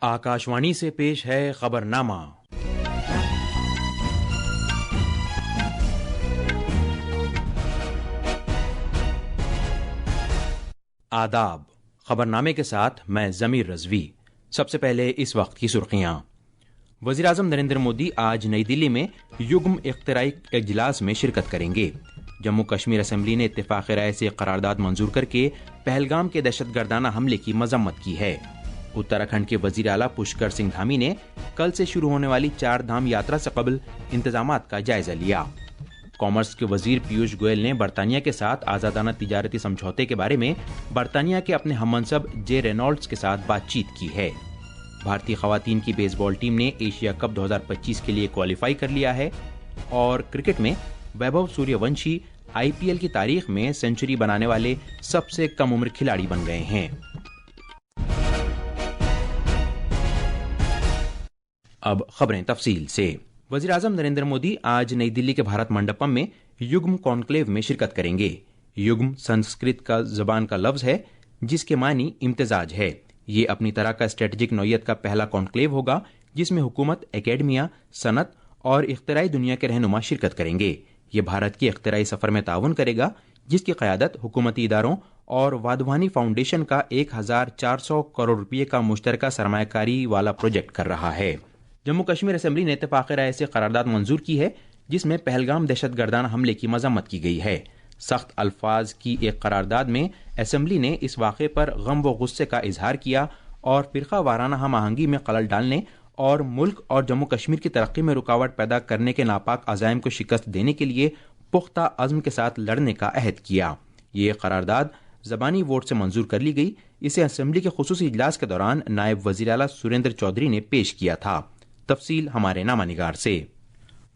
आकाशवाणी से पेश है खबरनामा। आदाब। खबरनामे के साथ मैं जमीर रजवी। सबसे पहले इस वक्त की सुर्खियां। वज़ीर-ए-आज़म नरेंद्र मोदी आज नई दिल्ली में युग्म इख्तिराई इजलास में शिरकत करेंगे। जम्मू कश्मीर असेंबली ने इत्तेफाक राय से करारदाद मंजूर करके पहलगाम के दहशतगर्दाना हमले की मजम्मत की है। उत्तराखंड के वजीर आला पुष्कर सिंह धामी ने कल से शुरू होने वाली 4 धाम यात्रा से कबल इंतजामात का जायजा लिया। कॉमर्स के वजीर पीयूष गोयल ने बरतानिया के साथ आज़ादाना तिजारती समझौते के बारे में बरतानिया के अपने हममनसब जे रेनॉल्ड्स के साथ बातचीत की है। भारतीय खवातीन की बेसबॉल टीम ने एशिया कप 2025 के लिए क्वालिफाई कर लिया है। और क्रिकेट में वैभव सूर्यवंशी IPL की तारीख में सेंचुरी बनाने वाले सबसे कम उम्र खिलाड़ी बन गए हैं। अब खबरें तफसील से। वज़ीर-ए-आज़म नरेंद्र मोदी आज नई दिल्ली के भारत मंडपम में युग्म कॉन्क्लेव में शिरकत करेंगे। युग्म संस्कृत का जबान का लफ्ज है जिसके मानी इम्तिजाज है। ये अपनी तरह का स्ट्रेटेजिक नौयत का पहला कॉन्क्लेव होगा जिसमें हुकूमत, एकेडमिया, सनत और इख्तिराई दुनिया के रहनुमा शिरकत करेंगे। ये भारत के इख्तिराई सफर में ताउन करेगा जिसकी क़यादत हुकूमती इदारों और वाधवानी फाउंडेशन का 1400 करोड़ रुपये का मुश्तरका सरमायाकारी वाला प्रोजेक्ट कर रहा है। जम्मू कश्मीर असेंबली ने इत्तेफाक राय से करारदाद मंजूर की है जिसमें पहलगाम दहशतगर्दाना हमले की मजम्मत की गई है। सख्त अल्फाज की एक करारदाद में असेंबली ने इस वाक़े पर गम व गुस्से का इजहार किया और फ़िरका वाराना हम आहंगी में खलल डालने और मुल्क और जम्मू कश्मीर की तरक्की में रुकावट पैदा करने के नापाक अज़ाइम को शिकस्त देने के लिए पुख्ता अज़्म के साथ लड़ने का अहद किया। ये करारदाद ज़बानी वोट से मंजूर कर ली गई। इसे असेंबली के खुसूसी इजलास के दौरान नायब वज़ीर आला सुरेंद्र चौधरी ने पेश किया था। तफसील हमारे नामानिगार से।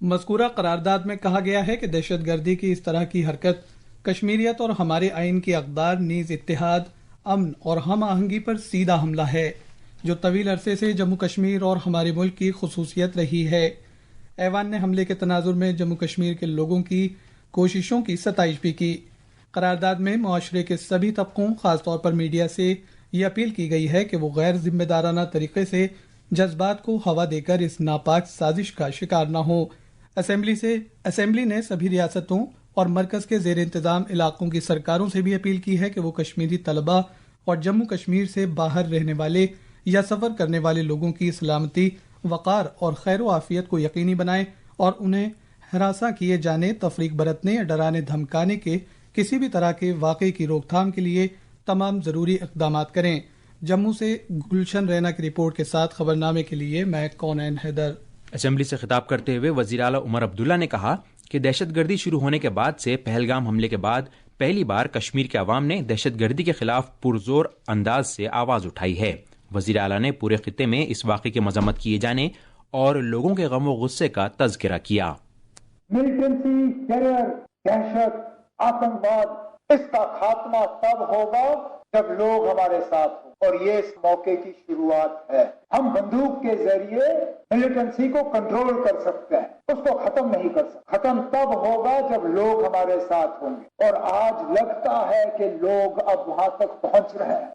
मज़कूरा करारदाद में कहा गया है कि दहशतगर्दी की इस तरह की हरकत कश्मीरियत और हमारे आइन की अक़दार नीज़ इत्तेहाद, अमन और हम आहंगी पर सीधा हमला है जो तवील अरसे से जम्मू कश्मीर और हमारे मुल्क की खुसूसियत रही है। ऐवान ने हमले के तनाजुर में जम्मू कश्मीर के लोगों की कोशिशों की सताइश भी की। करारदाद में मुआशरे के सभी तबकों, खासतौर पर मीडिया से ये अपील की गई है कि वो गैर जिम्मेदाराना तरीके से जज्बात को हवा देकर इस नापाक साजिश का शिकार न हो। असेंबली ने सभी रियासतों और मरकज के जेर इंतजाम इलाकों की सरकारों से भी अपील की है कि वो कश्मीरी तलबा और जम्मू कश्मीर से बाहर रहने वाले या सफर करने वाले लोगों की सलामती, वक़ार और खैर आफियत को यकीनी बनाएं और उन्हें हरासा किए जाने, तफरीक बरतने या डराने धमकाने के किसी भी तरह के वाक़े की रोकथाम के लिए तमाम जरूरी इक़दाम करें। जम्मू से गुलशन रैना की रिपोर्ट के साथ खबरनामे के लिए मैं कौनैन हैदर। असेंबली से खिताब करते हुए वज़ीर आला उमर अब्दुल्ला ने कहा कि दहशतगर्दी शुरू होने के बाद से पहलगाम हमले के बाद पहली बार कश्मीर के अवाम ने दहशतगर्दी के खिलाफ पुरजोर अंदाज से आवाज उठाई है। वज़ीर आला ने पूरे खित्ते में इस वाक़े की मजम्मत किए जाने और लोगों के गम व गुस्से का तज़किरा किया। मिलिटेंसी, टेरर, दहशत, आतंकवाद, इसका खात्मा तब होगा जब लोग हमारे साथ हों और ये इस मौके की शुरुआत है। हम बंदूक के जरिए मिलिटेंसी को कंट्रोल कर सकते हैं, उसको खत्म नहीं कर सकते। खत्म तब होगा जब लोग हमारे साथ होंगे और आज लगता है कि लोग अब वहां तक पहुंच रहे हैं।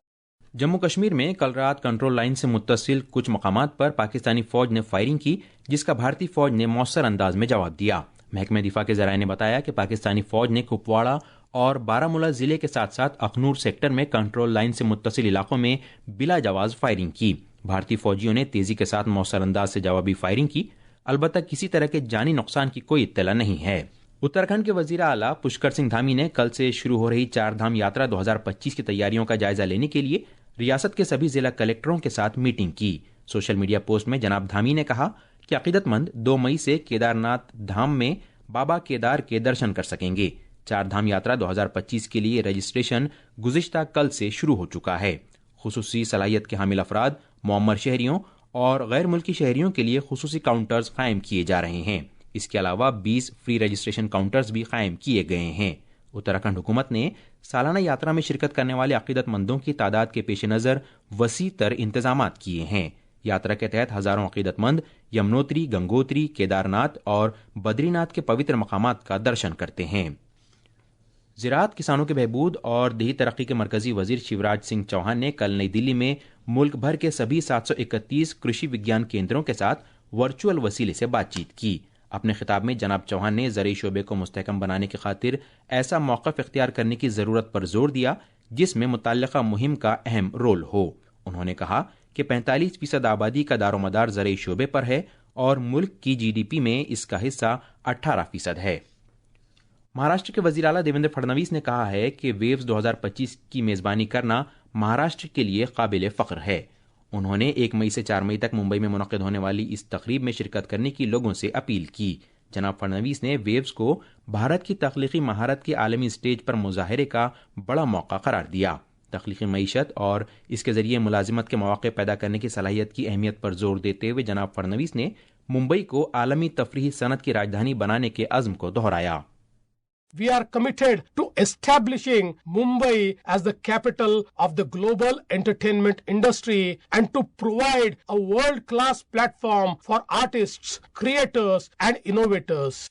जम्मू कश्मीर में कल रात कंट्रोल लाइन से मुत्तसिल कुछ मकामात पर पाकिस्तानी फौज ने फायरिंग की जिसका भारतीय फौज ने मौसर अंदाज में जवाब दिया। महकमे दिफा के ज़राए ने बताया कि पाकिस्तानी फौज ने कुपवाड़ा और बारामूला जिले के साथ साथ अखनूर सेक्टर में कंट्रोल लाइन से मुत्तसिल इलाकों में बिला जवाज फायरिंग की। भारतीय फौजियों ने तेजी के साथ मौसर अंदाज से जवाबी फायरिंग की। अलबत्ता किसी तरह के जानी नुकसान की कोई इत्तला नहीं है। उत्तराखंड के वजीर आला पुष्कर सिंह धामी ने कल से शुरू हो रही 4 धाम यात्रा 2025 की तैयारियों का जायजा लेने के लिए रियासत के सभी जिला कलेक्टरों के साथ मीटिंग की। सोशल मीडिया पोस्ट में जनाब धामी ने कहा कि अकीदतमंद 2 मई से केदारनाथ धाम में बाबा केदार के दर्शन कर सकेंगे। 4 धाम यात्रा 2025 के लिए रजिस्ट्रेशन गुज़िश्ता कल से शुरू हो चुका है। खुसूसी सलाहियत के हामिल अफराद, मुअम्मर शहरियों और गैर मुल्की शहरियों के लिए खुसूसी काउंटर्स कायम किए जा रहे हैं। इसके अलावा 20 फ्री रजिस्ट्रेशन काउंटर्स भी कायम किए गए हैं। उत्तराखंड हुकूमत ने सालाना यात्रा में शिरकत करने वाले अकीदतमंदों की तादाद के पेश नज़र वसी तर इंतजामात किए हैं। यात्रा के तहत हज़ारों अकीदतमंद यमुनोत्री, गंगोत्री, केदारनाथ और बद्रीनाथ के पवित्र मकामात का दर्शन करते हैं। ज़राअत, किसानों के बहबूद और देही तरक्की के मरकज़ी वज़ीर शिवराज सिंह चौहान ने कल नई दिल्ली में मुल्क भर के सभी 731 कृषि विज्ञान केंद्रों के साथ वर्चुअल वसीले से बातचीत की। अपने खिताब में जनाब चौहान ने ज़रई शोबे को मुस्तहकम बनाने की खातिर ऐसा मौक़िफ़ इख्तियार करने की ज़रूरत पर जोर दिया जिसमें मुतल्लिक़ा मुहिम का अहम रोल हो। उन्होंने कहा कि 45% आबादी का दारोमदार ज़रई शोबे पर है और मुल्क की GDP में इसका हिस्सा 18% है। महाराष्ट्र के वज़ीर आला देवेंद्र फडणवीस ने कहा है कि वेव्स 2025 की मेज़बानी करना महाराष्ट्र के लिए काबिल फ़ख्र है। उन्होंने 1 मई से 4 मई तक मुंबई में मुनक़्क़िद होने वाली इस तक़रीब में शिरकत करने की लोगों से अपील की। जनाब फडणवीस ने वेव्स को भारत की तख्लीक़ी महारत के आलमी स्टेज पर मुज़ाहरे का बड़ा मौका करार दिया। तख्लीक़ी मईशत और इसके ज़रिए मुलाजिमत के मौक़े पैदा करने की सलाहियत की अहमियत पर जोर देते हुए जनाब फडणवीस ने मुंबई को आलमी तफरीही सनत की राजधानी बनाने के अज़्म को दोहराया। We are committed to establishing Mumbai as the capital of the global entertainment industry and to provide a world-class platform for artists, creators and innovators.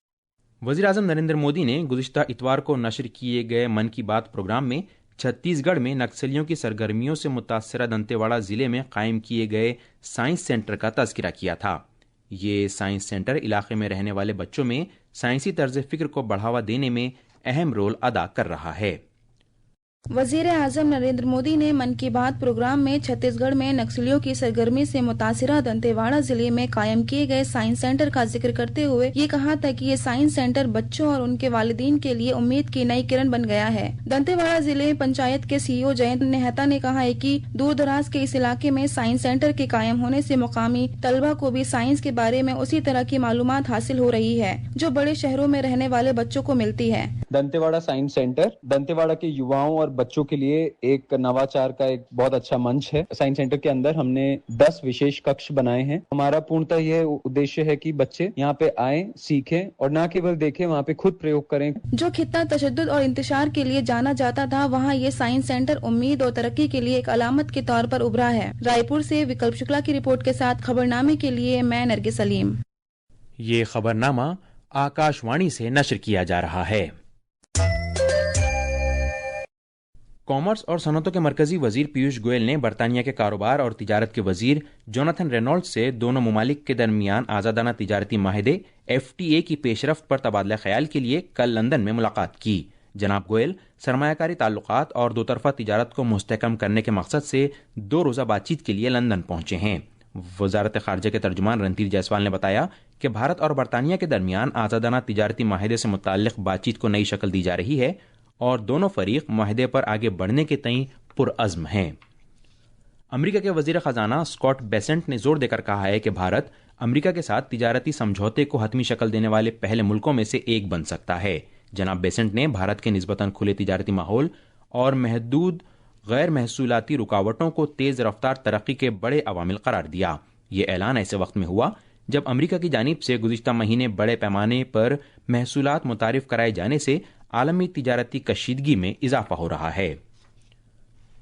वज़ीर आज़म नरेंद्र मोदी ने गुज़िश्ता इतवार को नशर किए गए मन की बात प्रोग्राम में छत्तीसगढ़ में नक्सलियों की सरगर्मियों से मुतासरा दंतेवाड़ा ज़िले में कायम किए गए साइंस सेंटर का तज़किरा किया था। ये साइंस सेंटर इलाके में रहने वाले बच्चों में साइंसी तर्ज फ़िक्र को बढ़ावा देने में अहम रोल अदा कर रहा है। वजीर आजम नरेंद्र मोदी ने मन की बात प्रोग्राम में छत्तीसगढ़ में नक्सलियों की सरगर्मी से मुतासिरा दंतेवाड़ा जिले में कायम किए गए साइंस सेंटर का जिक्र करते हुए ये कहा था कि ये साइंस सेंटर बच्चों और उनके वालिदीन के लिए उम्मीद की नई किरण बन गया है। दंतेवाड़ा जिले पंचायत के CEO जयंत नेहता ने कहा है कि दूर दराज के इस इलाके में साइंस सेंटर के कायम होने से मुकामी तलबा को भी साइंस के बारे में उसी तरह की मालूमात हासिल हो रही है जो बड़े शहरों में रहने वाले बच्चों को मिलती है। दंतेवाड़ा साइंस सेंटर दंतेवाड़ा के युवाओं और बच्चों के लिए एक नवाचार का एक बहुत अच्छा मंच है। साइंस सेंटर के अंदर हमने 10 विशेष कक्ष बनाए हैं। हमारा पूर्णतः यह उद्देश्य है कि बच्चे यहाँ पे आए, सीखें और न केवल देखें, वहाँ पे खुद प्रयोग करें। जो खित्ता तशद्दुद और इंतशार के लिए जाना जाता था, वहाँ ये साइंस सेंटर उम्मीद और तरक्की के लिए एक अलामत के तौर पर उभरा है। रायपुर से विकल्प शुक्ला की रिपोर्ट के साथ खबरनामे के लिए मैं नरगिस सलीम। ये खबरनामा आकाशवाणी से नशर किया जा रहा है। कॉमर्स और सनतों के मरकजी वजीर पीयूष गोयल ने बरतानिया के कारोबार और तिजारत के वजीर जोनाथन रेनॉल्ड्स से दोनों ममालिक के दरमियान आज़ादाना तिजारती माहिदे FTA की पेशरफ्त पर तबादला ख्याल के लिए कल लंदन में मुलाकात की। जनाब गोयल सरमायाकारी ताल्लुकात और दो तरफा तिजारत को मुस्तहकम करने के मकसद से 2 रोज़ा बातचीत के लिए लंदन पहुंचे हैं। वजारत खारजा के तर्जुमान रणधीर जायसवाल ने बताया कि भारत और बरतानिया के दरमियान आज़ादाना तिजारती माहिदे से मुताल्लिक़ बातचीत को नई शक्ल दी जा रही है और दोनों फरीक माहिदे पर आगे बढ़ने के तई पुरअज़्म हैं। अमेरिका के वज़ीर ख़जाना स्कॉट बेसेंट ने जोर देकर कहा है कि भारत अमेरिका के साथ तिजारती समझौते को हतमी शक्ल देने वाले पहले मुल्कों में से एक बन सकता है। जनाब बेसेंट ने भारत के निस्बतन खुले तिजारती माहौल और महदूद गैर महसूलाती रुकावटों को तेज़ रफ्तार तरक्की के बड़े अवामिल करार दिया। ये ऐलान ऐसे वक्त में हुआ जब अमेरिका की जानिब से गुज़िश्ता महीने बड़े पैमाने पर महसूलात मुतारिफ कराए जाने से आलमी तिजारती कशीदगी में इजाफा हो रहा है।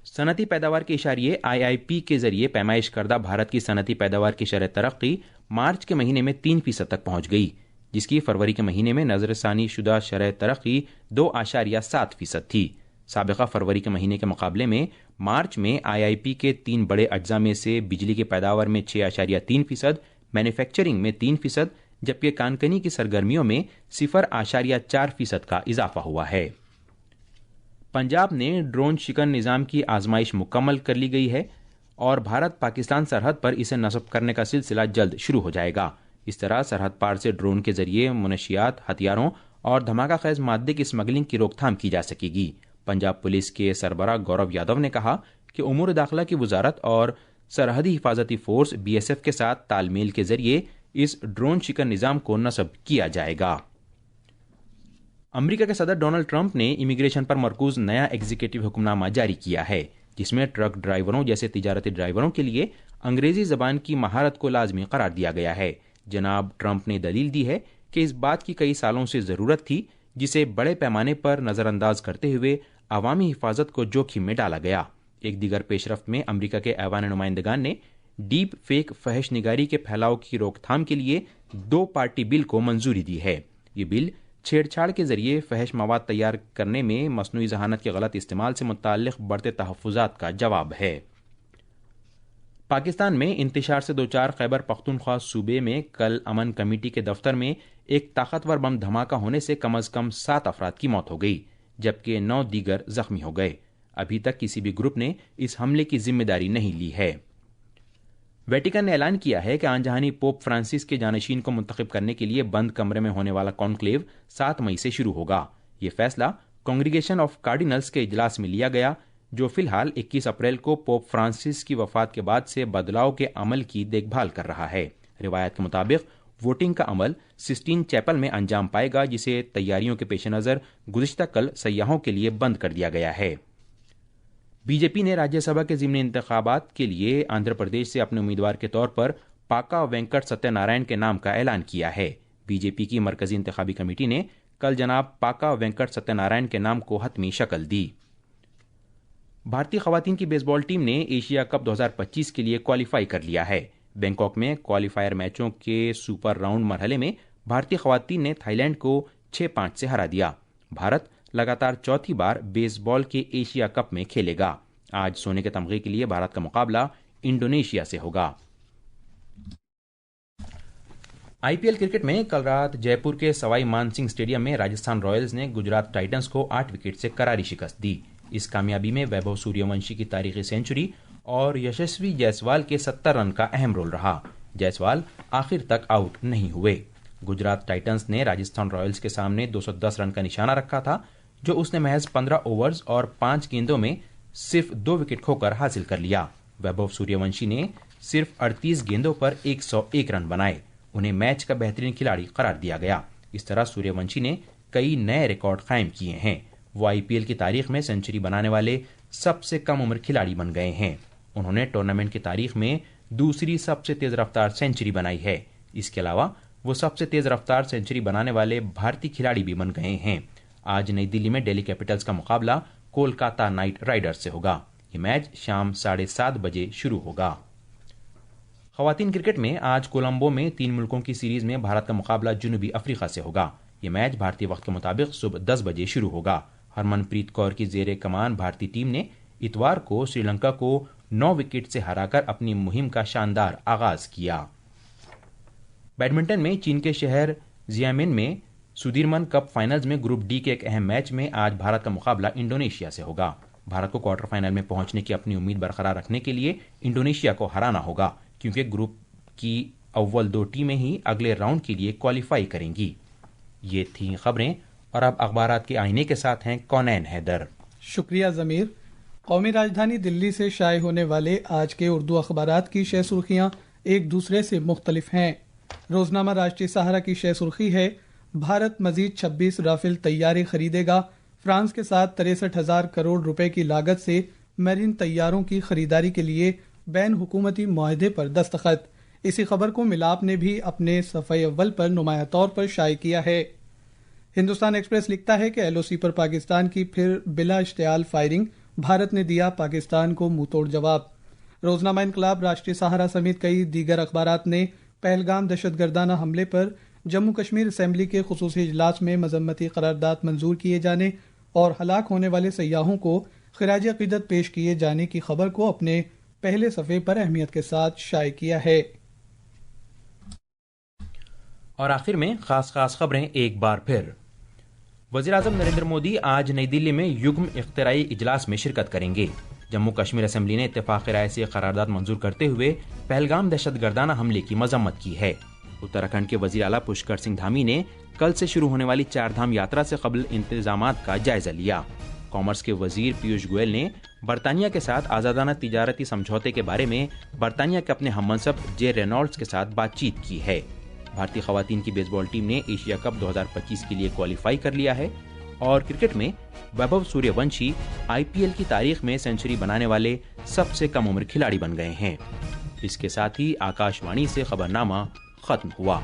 सनती पैदावार के इशारिये IIP के जरिए पैमाइश करदा भारत की सनती पैदावार की शरह तरक्की मार्च के महीने में 3% तक पहुंच गई, जिसकी फरवरी के महीने में नजरसानी शुदा शरह तरक्की 2.7% थी। साबिका फरवरी के महीने के मुकाबले में मार्च में IIP के 3 बड़े अज्जा में से बिजली की पैदावार में 6.3%, मैन्युफैक्चरिंग में 3%, जबकि कानकनी की सरगर्मियों में 0.4% का इजाफा हुआ है। पंजाब ने ड्रोन शिकन निज़ाम की आजमाइश मुकम्मल कर ली गई है और भारत पाकिस्तान सरहद पर इसे नस्ब करने का सिलसिला जल्द शुरू हो जाएगा। इस तरह सरहद पार से ड्रोन के जरिए मुनशियात, हथियारों और धमाका खेज मादे की स्मगलिंग की रोकथाम की जा सकेगी। पंजाब पुलिस के सरबराह गौरव यादव ने कहा कि उमूर दाखिला की वजारत और सरहदी हिफाजती फोर्स BSF के साथ तालमेल के जरिए इस ड्रोन शिकन निज़ाम को नस्ब किया जाएगा। अमेरिका के सदर डोनाल्ड ट्रंप ने इमिग्रेशन पर मरकूज नया एग्जीक्यूटिव हुक्मनामा जारी किया है, जिसमें ट्रक ड्राइवरों जैसे तिजारती ड्राइवरों के लिए अंग्रेजी जबान की महारत को लाजमी करार दिया गया है। जनाब ट्रंप ने दलील दी है कि इस बात की कई सालों से ज़रूरत थी, जिसे बड़े पैमाने पर नज़रअंदाज करते हुए अवामी हिफाजत को जोखिम में डाला गया। एक दीगर पेशरफ्त में अमेरिका के ऐवान नुमाइंदगान ने डीप फेक फहश निगारी के फैलाव की रोकथाम के लिए 2 पार्टी बिल को मंजूरी दी है। ये बिल छेड़छाड़ के जरिए फहश मवाद तैयार करने में मसनूई जहानत के गलत इस्तेमाल से मुताल्लिक़ बढ़ते तहफ़्फ़ुज़ात का जवाब है। پاکستان میں انتشار سے دوچار خیبر پختونخوا صوبے میں کل امن کمیٹی کے دفتر میں ایک طاقتور بم دھماکہ ہونے سے کم از کم 7 افراد کی موت ہو گئی جبکہ 9 دیگر زخمی ہو گئے۔ ابھی تک کسی بھی گروپ نے اس حملے کی ذمہ داری نہیں لی ہے۔ ویٹیکن نے اعلان کیا ہے کہ آن جہانی پوپ فرانسس کے جانشین کو منتخب کرنے کے لیے بند کمرے میں ہونے والا کانکلیو 7 مئی سے شروع ہوگا۔ یہ فیصلہ کانگریگیشن آف کارڈینلز کے اجلاس میں لیا گیا جو فی الحال 21 اپریل کو پوپ فرانسس کی وفات کے بعد سے بدلاؤ کے عمل کی دیکھ بھال کر رہا ہے۔ روایت کے مطابق ووٹنگ کا عمل سسٹین چیپل میں انجام پائے گا جسے تیاریوں کے پیش نظر گزشتہ کل سیاحوں کے لیے بند کر دیا گیا ہے۔ بی جے پی نے راجیہ سبھا کے ضمنی انتخابات کے لیے آندھرا پردیش سے اپنے امیدوار کے طور پر پاکا وینکٹ ستیہ نارائن کے نام کا اعلان کیا ہے۔ بی جے پی کی مرکزی انتخابی کمیٹی نے کل جناب پاکا وینکٹ ستیہ نارائن کے نام کو حتمی شکل دی۔ بھارتی خواتین کی بیس بال ٹیم نے ایشیا کپ 2025 کے لیے کوالیفائی کر لیا ہے۔ بینکاک میں کوالیفائر میچوں کے سپر راؤنڈ مرحلے میں بھارتی خواتین نے تھائی لینڈ کو 6-5 سے ہرا دیا۔ بھارت لگاتار چوتھی بار بیس بال کے ایشیا کپ میں کھیلے گا۔ آج سونے کے تمغے کے لیے بھارت کا مقابلہ انڈونیشیا سے ہوگا۔ آئی پی ایل کرکٹ میں کل رات جے پور کے سوائی مان سنگھ اسٹیڈیم میں راجستھان رائلز نے گجرات ٹائٹنز کو 8 وکٹ سے کراری شکست دی۔ اس کامیابی میں ویبھو سوریہ ونشی کی تاریخی سینچری اور یشسوی جیسوال کے 70 رن کا اہم رول رہا۔ جیسوال آخر تک آؤٹ نہیں ہوئے۔ گجرات ٹائٹنز نے راجستھان رائلز کے سامنے 210 رن کا نشانہ رکھا تھا جو اس نے محض 15 اوورز اور 5 گیندوں میں صرف 2 وکٹ کھو کر حاصل کر لیا۔ ویبھو سوریہ ونشی نے صرف 38 گیندوں پر 101 رن بنائے۔ انہیں میچ کا بہترین کھلاڑی قرار دیا گیا۔ اس طرح سوریہ ونشی نے کئی نئے ریکارڈ قائم کیے ہیں۔ وہ آئی پی ایل کی تاریخ میں سنچری بنانے والے سب سے کم عمر کھلاڑی بن گئے ہیں۔ انہوں نے ٹورنامنٹ کی تاریخ میں دوسری سب سے تیز رفتار سنچری بنائی ہے۔ اس کے علاوہ وہ سب سے تیز رفتار سنچری بنانے والے بھارتی کھلاڑی بھی بن گئے ہیں۔ آج نئی دلی میں دہلی کیپٹلز کا مقابلہ کولکاتہ نائٹ رائڈرز سے ہوگا۔ یہ میچ شام 7:30 بجے شروع ہوگا۔ خواتین کرکٹ میں آج کولمبو میں 3 ملکوں کی سیریز میں بھارت کا مقابلہ جنوبی افریقہ سے ہوگا۔ یہ میچ بھارتی وقت کے مطابق صبح 10 بجے شروع ہوگا۔ ہرمن پریت کور کی زیر کمان بھارتی ٹیم نے اتوار کو سری لنکا کو 9 وکٹ سے ہرا کر اپنی مہم کا شاندار آغاز کیا۔ بیڈمنٹن میں چین کے شہر زیامن میں سدھیرمن کپ فائنلز میں گروپ ڈی کے ایک اہم میچ میں آج بھارت کا مقابلہ انڈونیشیا سے ہوگا۔ بھارت کو کوارٹر فائنل میں پہنچنے کی اپنی امید برقرار رکھنے کے لیے انڈونیشیا کو ہرانا ہوگا کیونکہ گروپ کی اول 2 ٹیمیں ہی اگلے راؤنڈ کے لیے کوالیفائی کریں گی۔ یہ تھیں خبریں اور اب اخبارات کے آئینے کے ساتھ ہیں کونین حیدر۔ شکریہ ضمیر۔ قومی راجدھانی دلی سے شائع ہونے والے آج کے اردو اخبارات کی شہ سرخیاں ایک دوسرے سے مختلف ہیں۔ روزنامہ راشٹریہ سہارا کی شہ سرخی ہے بھارت مزید 26 رافیل طیارے خریدے گا، فرانس کے ساتھ 63,000 کروڑ روپے کی لاگت سے میرین طیاروں کی خریداری کے لیے بین حکومتی معاہدے پر دستخط۔ اسی خبر کو ملاپ نے بھی اپنے صفحہ اول پر نمایاں طور پر شائع کیا ہے۔ ہندوستان ایکسپریس لکھتا ہے کہ ایل او سی پر پاکستان کی پھر بلا اشتعال فائرنگ، بھارت نے دیا پاکستان کو منہ توڑ جواب۔ روزنامہ انقلاب، راشٹریہ سہارا سمیت کئی دیگر اخبارات نے پہلگام دہشت گردانہ حملے پر جموں کشمیر اسمبلی کے خصوصی اجلاس میں مذمتی قرارداد منظور کیے جانے اور ہلاک ہونے والے سیاحوں کو خراج عقیدت پیش کیے جانے کی خبر کو اپنے پہلے صفحے پر اہمیت کے ساتھ شائع کیا ہے۔ اور آخر میں خاص خبریں ایک بار پھر۔ وزیراعظم نریندر مودی آج نئی دلی میں یگم اختراعی اجلاس میں شرکت کریں گے۔ جموں کشمیر اسمبلی نے اتفاق رائے سے قرارداد منظور کرتے ہوئے پہلگام دہشت گردانہ حملے کی مذمت کی ہے۔ اتراکھنڈ کے وزیر اعلیٰ پشکر سنگھ دھامی نے کل سے شروع ہونے والی 4 دھام یاترا سے قبل انتظامات کا جائزہ لیا۔ کامرس کے وزیر پیوش گوئل نے برطانیہ کے ساتھ آزادانہ تجارتی سمجھوتے کے بارے میں برطانیہ کے اپنے ہم منصب جے رینالڈز کے ساتھ بات چیت کی ہے۔ بھارتی خواتین کی بیس بال ٹیم نے ایشیا کپ 2025 کے لیے کوالیفائی کر لیا ہے۔ اور کرکٹ میں ویبھو سوریہ ونشی آئی پی ایل کی تاریخ میں سینچری بنانے والے سب سے کم عمر کھلاڑی بن گئے ہیں۔ اس کے ساتھ ہی آکاش وانی سے خبرنامہ ختم ہوا۔